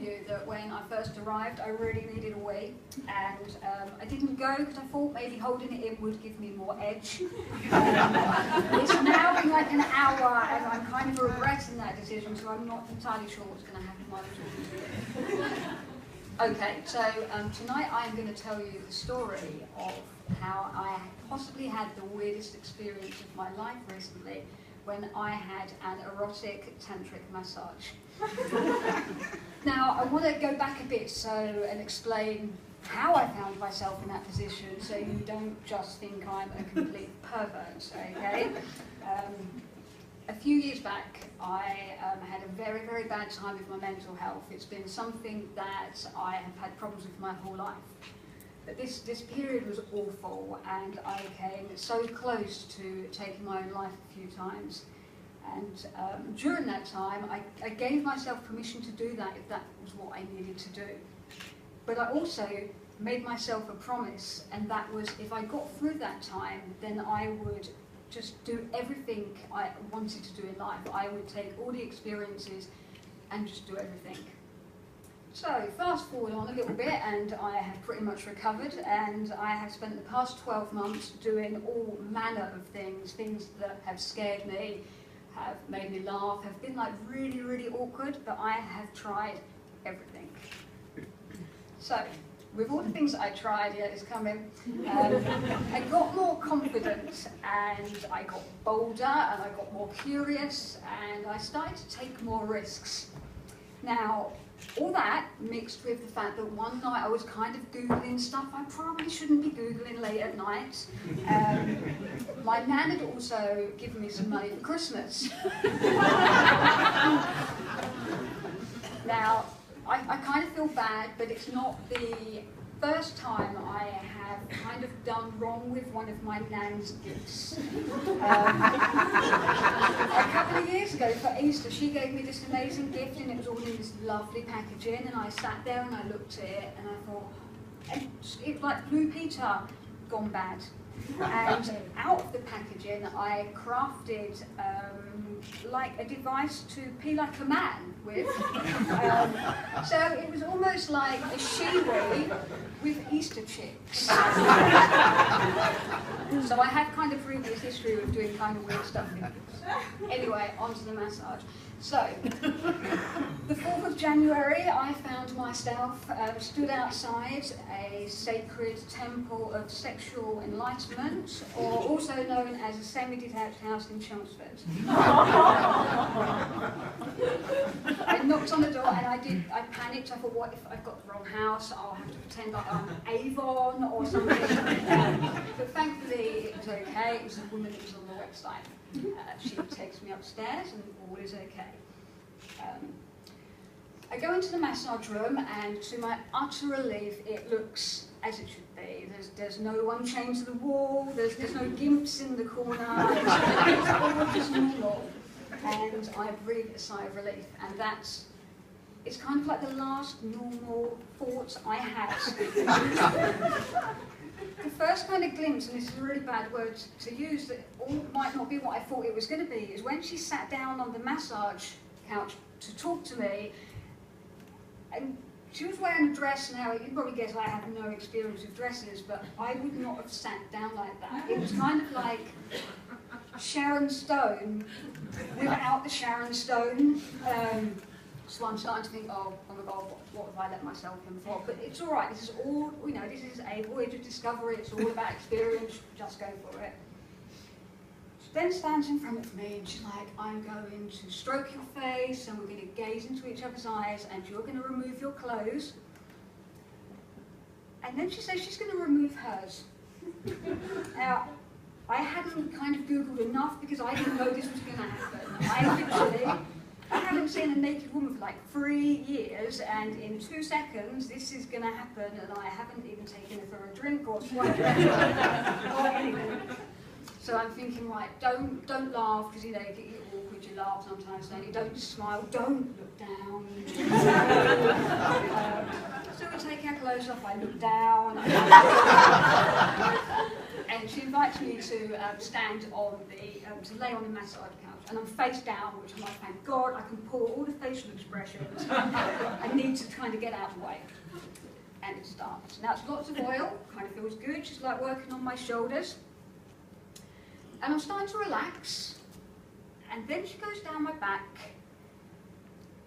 you that when I first arrived, I really needed a wee, and I didn't go because I thought maybe holding it in would give me more edge. It's now been like an hour, and I'm kind of regretting that decision, so I'm not entirely sure what's going to happen while I'm talking to you. Okay, so tonight I am going to tell you the story of how I possibly had the weirdest experience of my life recently when I had an erotic tantric massage. Now, I want to go back a bit and explain how I found myself in that position, so you don't just think I'm a complete pervert, okay? A few years back, I had a very, very bad time with my mental health. It's been something that I have had problems with my whole life. But this period was awful, and I came so close to taking my own life a few times. And during that time, I gave myself permission to do that if that was what I needed to do. But I also made myself a promise, and that was if I got through that time, then I would just do everything I wanted to do in life. I would take all the experiences and just do everything. So fast forward on a little bit, and I have pretty much recovered, and I have spent the past 12 months doing all manner of things that have scared me, have made me laugh, have been like really, really awkward, but I have tried everything. So, with all the things that I tried, yeah, it's coming, I got more confident, and I got bolder, and I got more curious, and I started to take more risks. Now, all that mixed with the fact that one night I was kind of Googling stuff I probably shouldn't be Googling late at night. My nan had also given me some money for Christmas. Now, I kind of feel bad, but it's not the first time I have kind of done wrong with one of my nan's gifts. A couple of years ago for Easter, she gave me this amazing gift, and it was all in this lovely packaging, and I sat there and I looked at it and I thought, it was like Blue Peter gone bad. And out of the packaging, I crafted like a device to pee like a man with. So it was almost like a she-wee with Easter chicks. So I have kind of previous history of doing kind of weird stuff. Anyway, on to the massage. So, the 4th of January, I found myself stood outside a sacred temple of sexual enlightenment, or also known as a semi-detached house in Chelmsford. I knocked on the door and I panicked. I thought, what if I've got the wrong house? I'll have to pretend like I'm Avon or something. But thankfully, it was okay. It was a woman that was on the website. She takes me upstairs and all is okay. I go into the massage room, and to my utter relief, it looks as it should be. There's no one chained to the wall, there's no gimps in the corner, it's all just normal. And I breathe a sigh of relief, and it's kind of like the last normal thought I had. The first kind of glimpse, and this is a really bad word to use, that all might not be what I thought it was going to be, is when she sat down on the massage couch to talk to me, and she was wearing a dress. Now, you can probably guess I have no experience with dresses, but I would not have sat down like that. It was kind of like Sharon Stone without the Sharon Stone. So I'm starting to think, oh my God, what have I let myself in for? But it's all right. This is all, this is a voyage of discovery. It's all about experience. Just go for it. She then stands in front of me and she's like, I'm going to stroke your face, and we're going to gaze into each other's eyes, and you're going to remove your clothes. And then she says she's going to remove hers. Now, I hadn't kind of Googled enough because I didn't know this was going to happen. I haven't seen a naked woman for like 3 years, and in 2 seconds this is going to happen, and I haven't even taken her for a drink or swiped or anything. So I'm thinking, right, don't laugh, because you get awkward, you laugh sometimes, don't you? Don't smile, don't look down. So we take our clothes off, I look down, and she invites me to stand on the, to lay on the massage couch, and I'm face down, which I'm like, thank God, I can pull all the facial expressions I need to kind of get out of the way. And it starts. Now it's lots of oil, kind of feels good, she's like working on my shoulders. And I'm starting to relax, and then she goes down my back,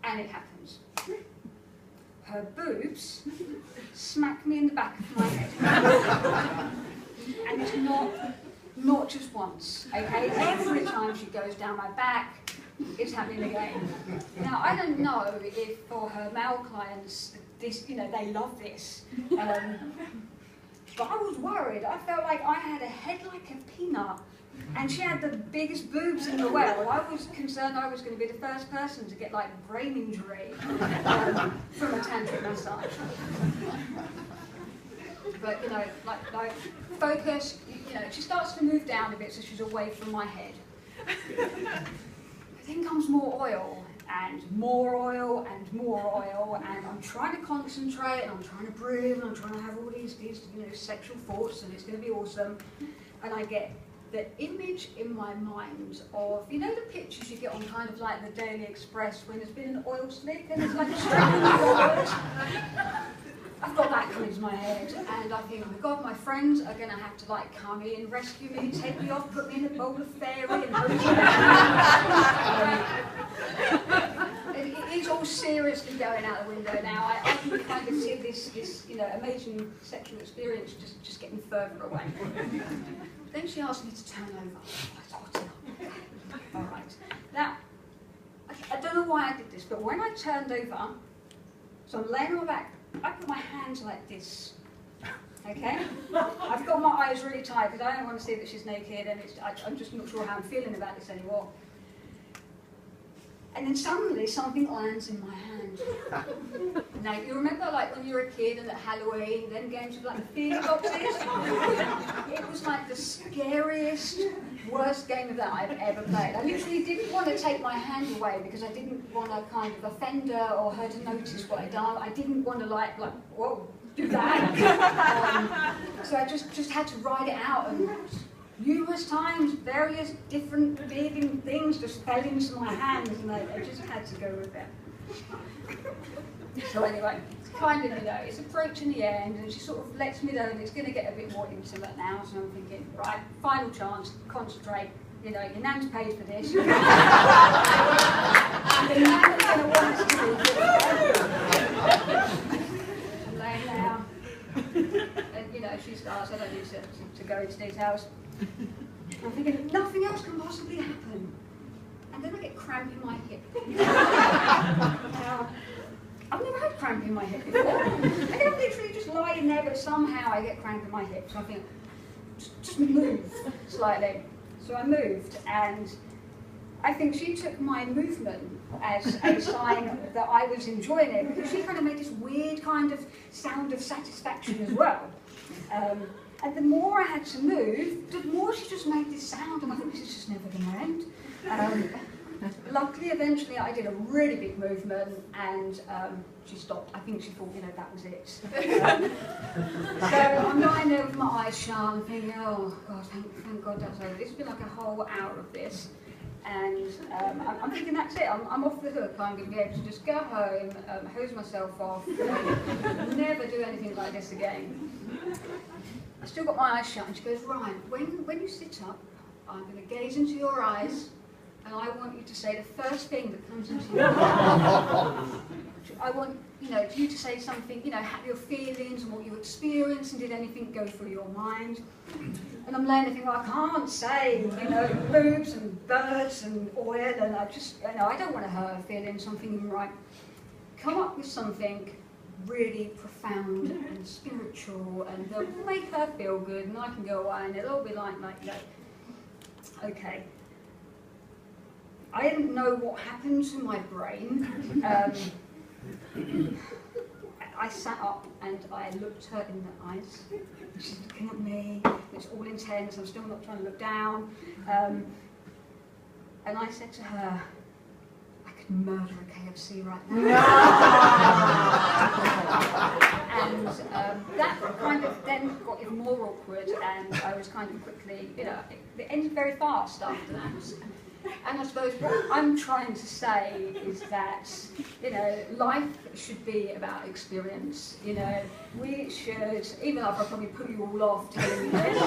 and it happens. Her boobs smack me in the back of my head. And it's not just once, okay? Every time she goes down my back, it's happening again. Now, I don't know if for her male clients, this, you know, they love this. But I was worried. I felt like I had a head like a peanut, and she had the biggest boobs in the world. I was concerned I was going to be the first person to get like brain injury from a tantric massage. But you know, like focus. You know, she starts to move down a bit, so she's away from my head. Then comes more oil, and more oil, and more oil, and I'm trying to concentrate, and I'm trying to breathe, and I'm trying to have all these you know, sexual thoughts, and it's going to be awesome. And I get the image in my mind of, you know, the pictures you get on kind of like the Daily Express when there's been an oil slick and it's like a string of forward. I've got that coming to my head, and I think, oh my God, my friends are going to have to like come in, rescue me, take me off, put me in a bowl of fairy and hose me. It is all seriously going out the window now. I can kind of see this you know, amazing sexual experience just getting further away. Then she asked me to turn over. I thought, all right. Now, I don't know why I did this, but when I turned over, so I'm laying on my back, I put my hands like this, okay? I've got my eyes really tight because I don't want to see that she's naked, and I'm just not sure how I'm feeling about this anymore. And then suddenly something lands in my hand. Now, you remember like when you were a kid and at Halloween, then games with like the feeling boxes? It was like the scariest, worst game of that I've ever played. I literally didn't want to take my hand away because I didn't want to kind of offend her or her to notice what I'd done. I didn't want to like whoa, do that. So I just had to ride it out, and numerous times, various different living things just fell into my hands, and I just had to go with it. So anyway, it's kind of, you know, it's approaching the end, and she sort of lets me know, and it's going to get a bit more intimate now, so I'm thinking, right, final chance, concentrate, you know, your nan's paid for this. The nan's going to want us to do it. I'm laying down, and, you know, she starts, I don't need to go into details. I'm thinking, nothing else can possibly happen. And then I get cramp in my hip. Now, I've never had cramp in my hip before. I can literally just lie in there, but somehow I get cramp in my hip. So I think, just move slightly. So I moved, and I think she took my movement as a sign that I was enjoying it, because she kind of made this weird kind of sound of satisfaction as well. And the more I had to move, the more she just made this sound, and I thought, this is just never going to end. Luckily, eventually, I did a really big movement, and she stopped. I think she thought, you know, that was it. So I'm lying there with my eyes shut, and thinking, oh, God, thank God that's over. It's been like a whole hour of this. And I'm thinking, that's it, I'm off the hook. I'm going to be able to just go home, hose myself off, never do anything like this again. I still got my eyes shut, and she goes, Ryan, when you sit up, I'm going to gaze into your eyes, and I want you to say the first thing that comes into your mind. I want, you know, you to say something, you know, your feelings and what you experienced, and did anything go through your mind. And I'm laying there thinking, well, I can't say, you know, boobs and birds and oil, and I just, you know, I don't want to hurt her feelings, so I'm thinking, right, come up with something really profound and spiritual, and that will make her feel good, and I can go away, and it'll all be like that. Okay. I didn't know what happened to my brain. I sat up and I looked her in the eyes. She's looking at me. It's all intense. I'm still not trying to look down. And I said to her, I could murder a KFC right now. And that kind of then got even more awkward, and I was kind kind of quickly, you know, it ended very fast after that. And I suppose what I'm trying to say is that, you know, life should be about experience. You know, we should, even though I'll probably put you all off telling you this,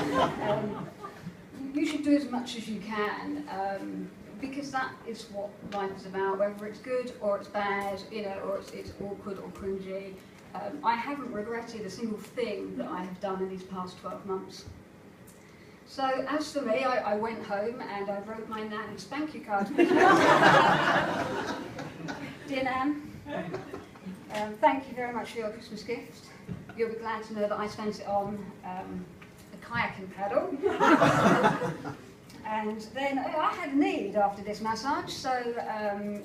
you should do as much as you can, because that is what life is about, whether it's good or it's bad, you know, or it's awkward or cringy. I haven't regretted a single thing that I have done in these past 12 months. So, as for me, I went home and I wrote my nan a thank you card. Dear Nan, thank you very much for your Christmas gift. You'll be glad to know that I spent it on a kayaking paddle. And then I had a need after this massage, so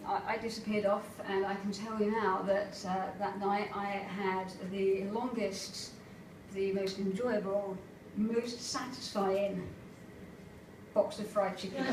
I disappeared off, and I can tell you now that that night I had the longest, the most enjoyable, most satisfying box of fried chicken.